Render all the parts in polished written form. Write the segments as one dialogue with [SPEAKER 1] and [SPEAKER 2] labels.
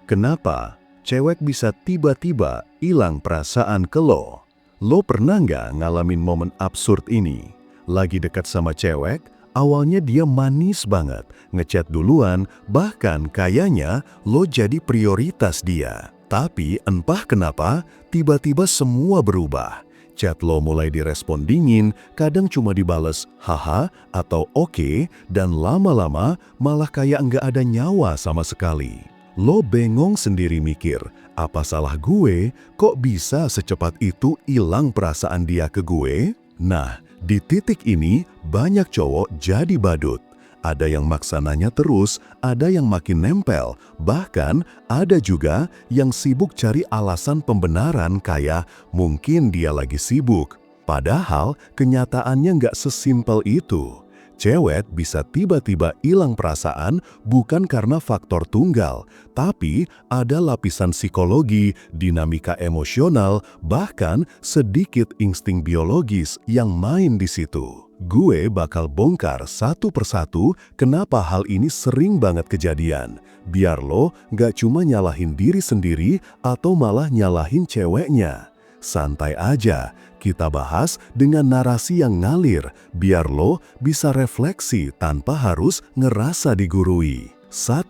[SPEAKER 1] Kenapa cewek bisa tiba-tiba hilang perasaan ke lo? Lo pernah nggak ngalamin momen absurd ini? Lagi dekat sama cewek, awalnya dia manis banget, ngechat duluan, bahkan kayaknya lo jadi prioritas dia. Tapi entah kenapa, tiba-tiba semua berubah. Chat lo mulai direspon dingin, kadang cuma dibales haha atau oke, dan lama-lama malah kayak nggak ada nyawa sama sekali. Lo bengong sendiri mikir, apa salah gue? Kok bisa secepat itu hilang perasaan dia ke gue? Nah, di titik ini banyak cowok jadi badut. Ada yang maksa nanya terus, ada yang makin nempel, bahkan ada juga yang sibuk cari alasan pembenaran kayak mungkin dia lagi sibuk. Padahal kenyataannya nggak sesimpel itu. Cewek bisa tiba-tiba hilang perasaan bukan karena faktor tunggal, tapi ada lapisan psikologi, dinamika emosional, bahkan sedikit insting biologis yang main di situ. Gue bakal bongkar satu persatu kenapa hal ini sering banget kejadian. Biar lo gak cuma nyalahin diri sendiri atau malah nyalahin ceweknya. Santai aja, kita bahas dengan narasi yang ngalir, biar lo bisa refleksi tanpa harus ngerasa digurui. 1.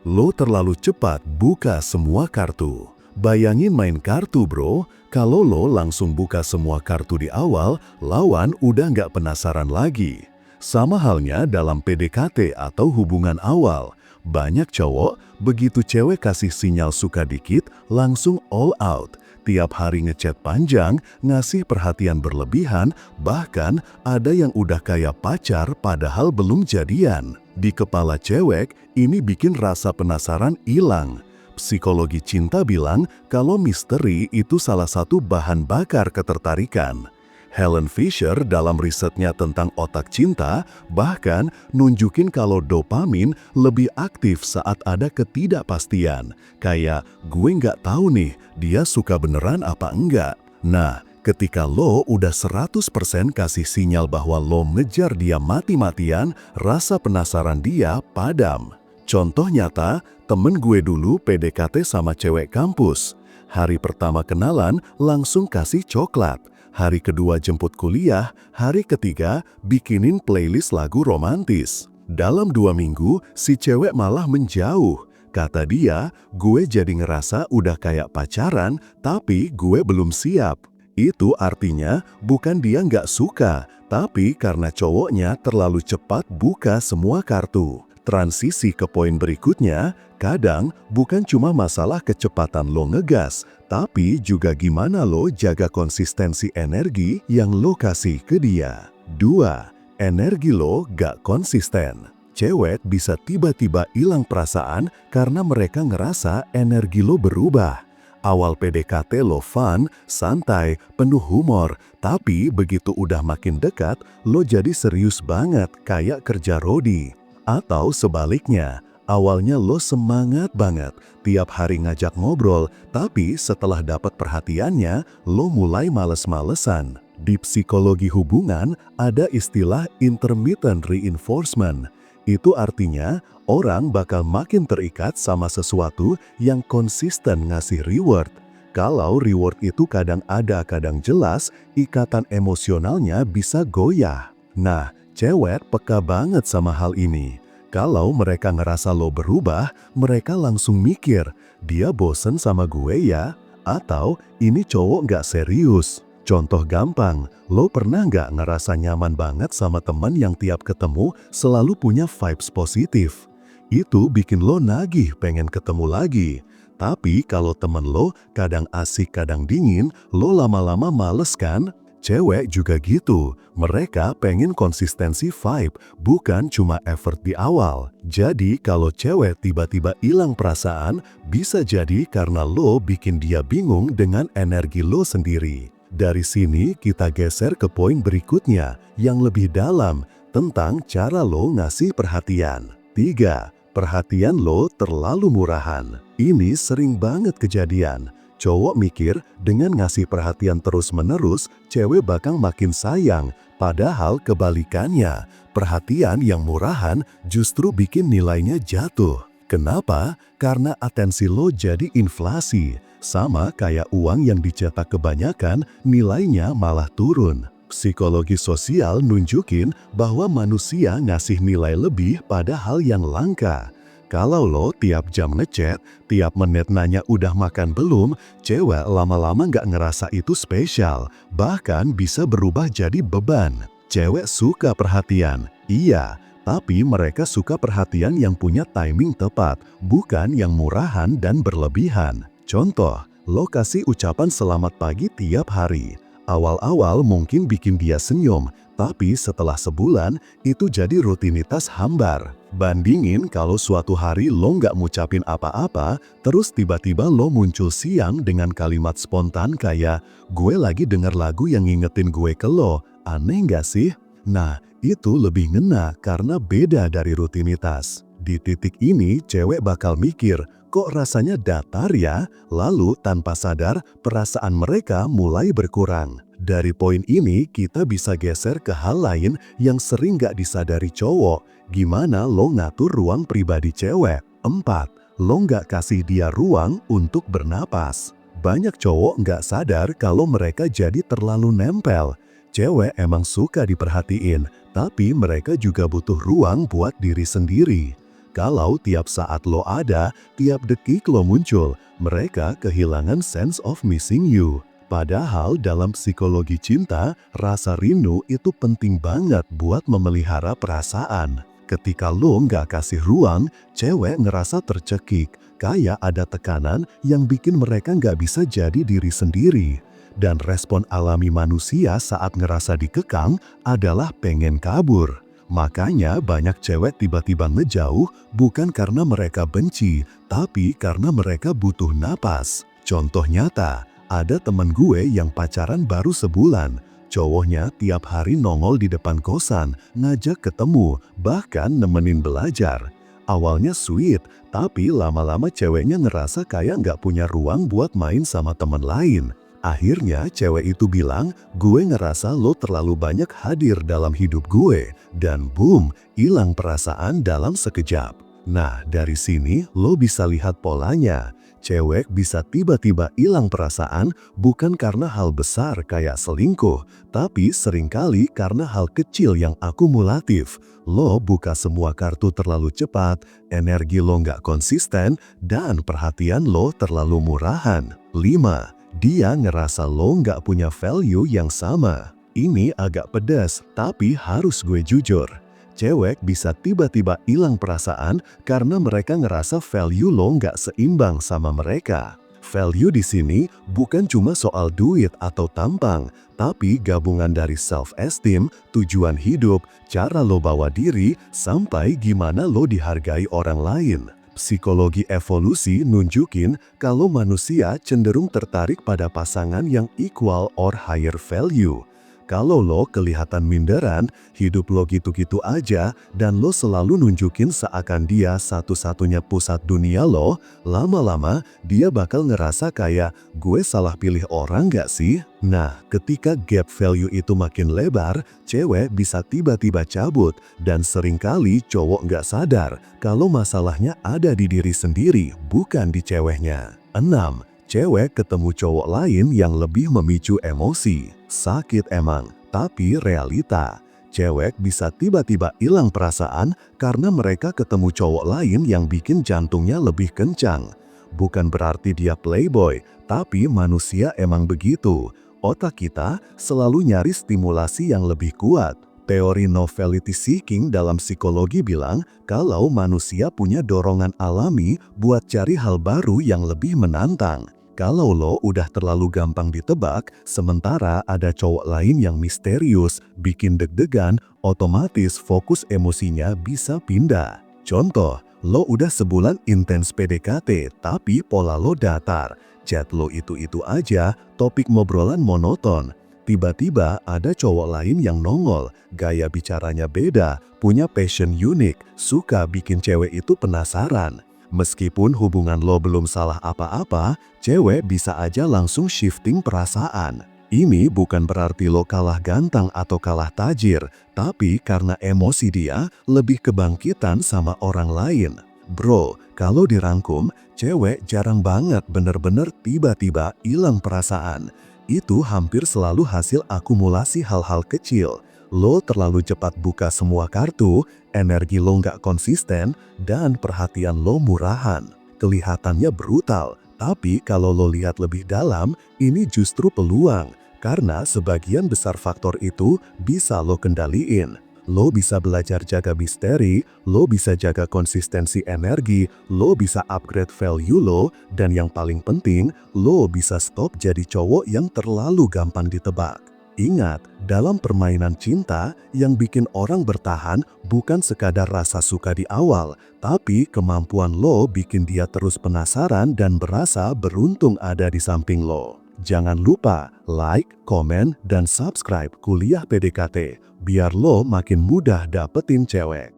[SPEAKER 1] Lo terlalu cepat buka semua kartu. Bayangin main kartu bro, kalau lo langsung buka semua kartu di awal, lawan udah nggak penasaran lagi. Sama halnya dalam PDKT atau hubungan awal. Banyak cowok, begitu cewek kasih sinyal suka dikit, langsung all out. Tiap hari ngechat panjang, ngasih perhatian berlebihan, bahkan ada yang udah kayak pacar padahal belum jadian. Di kepala cewek, ini bikin rasa penasaran hilang. Psikologi cinta bilang kalau misteri itu salah satu bahan bakar ketertarikan. Helen Fisher dalam risetnya tentang otak cinta bahkan nunjukin kalau dopamin lebih aktif saat ada ketidakpastian. Kayak gue nggak tahu nih dia suka beneran apa enggak. Nah, ketika lo udah 100% kasih sinyal bahwa lo ngejar dia mati-matian, rasa penasaran dia padam. Contoh nyata, temen gue dulu PDKT sama cewek kampus. Hari pertama kenalan langsung kasih coklat. Hari kedua jemput kuliah, hari ketiga bikinin playlist lagu romantis. Dalam 2 minggu, si cewek malah menjauh. Kata dia, gue jadi ngerasa udah kayak pacaran, tapi gue belum siap. Itu artinya bukan dia nggak suka, tapi karena cowoknya terlalu cepat buka semua kartu. Transisi ke poin berikutnya, kadang bukan cuma masalah kecepatan lo ngegas, tapi juga gimana lo jaga konsistensi energi yang lo kasih ke dia. 2. Energi lo gak konsisten. Cewek bisa tiba-tiba hilang perasaan karena mereka ngerasa energi lo berubah. Awal PDKT lo fun, santai, penuh humor, tapi begitu udah makin dekat, lo jadi serius banget kayak kerja rodi. Atau sebaliknya, awalnya lo semangat banget, tiap hari ngajak ngobrol, tapi setelah dapat perhatiannya, lo mulai males-malesan. Di psikologi hubungan, ada istilah intermittent reinforcement. Itu artinya, orang bakal makin terikat sama sesuatu yang konsisten ngasih reward. Kalau reward itu kadang ada, kadang jelas, ikatan emosionalnya bisa goyah. Nah, cewek peka banget sama hal ini. Kalau mereka ngerasa lo berubah, mereka langsung mikir, dia bosen sama gue ya? Atau ini cowok nggak serius? Contoh gampang, lo pernah nggak ngerasa nyaman banget sama teman yang tiap ketemu selalu punya vibes positif? Itu bikin lo nagih pengen ketemu lagi. Tapi kalau temen lo kadang asik kadang dingin, lo lama-lama males kan? Cewek juga gitu, mereka pengen konsistensi vibe, bukan cuma effort di awal. Jadi kalau cewek tiba-tiba hilang perasaan, bisa jadi karena lo bikin dia bingung dengan energi lo sendiri. Dari sini kita geser ke poin berikutnya, yang lebih dalam, tentang cara lo ngasih perhatian. 3. Perhatian lo terlalu murahan. Ini sering banget kejadian. Cowok mikir dengan ngasih perhatian terus-menerus, cewek bakal makin sayang. Padahal kebalikannya, perhatian yang murahan justru bikin nilainya jatuh. Kenapa? Karena atensi lo jadi inflasi. Sama kayak uang yang dicetak kebanyakan, nilainya malah turun. Psikologi sosial nunjukin bahwa manusia ngasih nilai lebih pada hal yang langka. Kalau lo tiap jam ngechat, tiap menit nanya udah makan belum, cewek lama-lama nggak ngerasa itu spesial, bahkan bisa berubah jadi beban. Cewek suka perhatian, iya, tapi mereka suka perhatian yang punya timing tepat, bukan yang murahan dan berlebihan. Contoh, lo kasih ucapan selamat pagi tiap hari. Awal-awal mungkin bikin dia senyum, tapi setelah sebulan, itu jadi rutinitas hambar. Bandingin kalau suatu hari lo nggak ngucapin apa-apa, terus tiba-tiba lo muncul siang dengan kalimat spontan kayak, "Gue lagi denger lagu yang ngingetin gue ke lo." Aneh nggak sih? Nah, itu lebih ngena karena beda dari rutinitas. Di titik ini, cewek bakal mikir, kok rasanya datar ya? Lalu tanpa sadar, perasaan mereka mulai berkurang. Dari poin ini, kita bisa geser ke hal lain yang sering gak disadari cowok. Gimana lo ngatur ruang pribadi cewek? 4. Lo gak kasih dia ruang untuk bernapas. Banyak cowok gak sadar kalau mereka jadi terlalu nempel. Cewek emang suka diperhatiin, tapi mereka juga butuh ruang buat diri sendiri. Kalau tiap saat lo ada, tiap detik lo muncul, mereka kehilangan sense of missing you. Padahal dalam psikologi cinta, rasa rindu itu penting banget buat memelihara perasaan. Ketika lo nggak kasih ruang, cewek ngerasa tercekik, kayak ada tekanan yang bikin mereka nggak bisa jadi diri sendiri. Dan respon alami manusia saat ngerasa dikekang adalah pengen kabur. Makanya banyak cewek tiba-tiba ngejauh bukan karena mereka benci, tapi karena mereka butuh napas. Contoh nyata, ada temen gue yang pacaran baru sebulan. Cowoknya tiap hari nongol di depan kosan, ngajak ketemu, bahkan nemenin belajar. Awalnya sweet, tapi lama-lama ceweknya ngerasa kayak nggak punya ruang buat main sama temen lain. Akhirnya cewek itu bilang, gue ngerasa lo terlalu banyak hadir dalam hidup gue. Dan boom, hilang perasaan dalam sekejap. Nah, dari sini lo bisa lihat polanya. Cewek bisa tiba-tiba hilang perasaan bukan karena hal besar kayak selingkuh, tapi seringkali karena hal kecil yang akumulatif. Lo buka semua kartu terlalu cepat, energi lo nggak konsisten, dan perhatian lo terlalu murahan. 5. Dia ngerasa lo nggak punya value yang sama. Ini agak pedas, tapi harus gue jujur. Cewek bisa tiba-tiba hilang perasaan karena mereka ngerasa value lo nggak seimbang sama mereka. Value di sini bukan cuma soal duit atau tampang, tapi gabungan dari self-esteem, tujuan hidup, cara lo bawa diri, sampai gimana lo dihargai orang lain. Psikologi evolusi nunjukin kalau manusia cenderung tertarik pada pasangan yang equal or higher value. Kalau lo kelihatan minderan, hidup lo gitu-gitu aja, dan lo selalu nunjukin seakan dia satu-satunya pusat dunia lo, lama-lama dia bakal ngerasa kayak, gue salah pilih orang gak sih? Nah, ketika gap value itu makin lebar, cewek bisa tiba-tiba cabut, dan seringkali cowok gak sadar kalau masalahnya ada di diri sendiri, bukan di ceweknya. 6. Cewek ketemu cowok lain yang lebih memicu emosi. Sakit emang, tapi realita. Cewek bisa tiba-tiba hilang perasaan karena mereka ketemu cowok lain yang bikin jantungnya lebih kencang. Bukan berarti dia playboy, tapi manusia emang begitu. Otak kita selalu nyari stimulasi yang lebih kuat. Teori novelty seeking dalam psikologi bilang kalau manusia punya dorongan alami buat cari hal baru yang lebih menantang. Kalau lo udah terlalu gampang ditebak, sementara ada cowok lain yang misterius, bikin deg-degan, otomatis fokus emosinya bisa pindah. Contoh, lo udah sebulan intens PDKT, tapi pola lo datar. Chat lo itu-itu aja, topik ngobrolan monoton. Tiba-tiba ada cowok lain yang nongol, gaya bicaranya beda, punya passion unik, suka bikin cewek itu penasaran. Meskipun hubungan lo belum salah apa-apa, cewek bisa aja langsung shifting perasaan. Ini bukan berarti lo kalah ganteng atau kalah tajir, tapi karena emosi dia lebih kebangkitan sama orang lain. Bro, kalau dirangkum, cewek jarang banget bener-bener tiba-tiba hilang perasaan. Itu hampir selalu hasil akumulasi hal-hal kecil. Lo terlalu cepat buka semua kartu, energi lo nggak konsisten, dan perhatian lo murahan. Kelihatannya brutal, tapi kalau lo lihat lebih dalam, ini justru peluang. Karena sebagian besar faktor itu bisa lo kendaliin. Lo bisa belajar jaga misteri, lo bisa jaga konsistensi energi, lo bisa upgrade value lo, dan yang paling penting, lo bisa stop jadi cowok yang terlalu gampang ditebak. Ingat, dalam permainan cinta, yang bikin orang bertahan bukan sekadar rasa suka di awal, tapi kemampuan lo bikin dia terus penasaran dan berasa beruntung ada di samping lo. Jangan lupa like, komen, dan subscribe Kuliah PDKT, biar lo makin mudah dapetin cewek.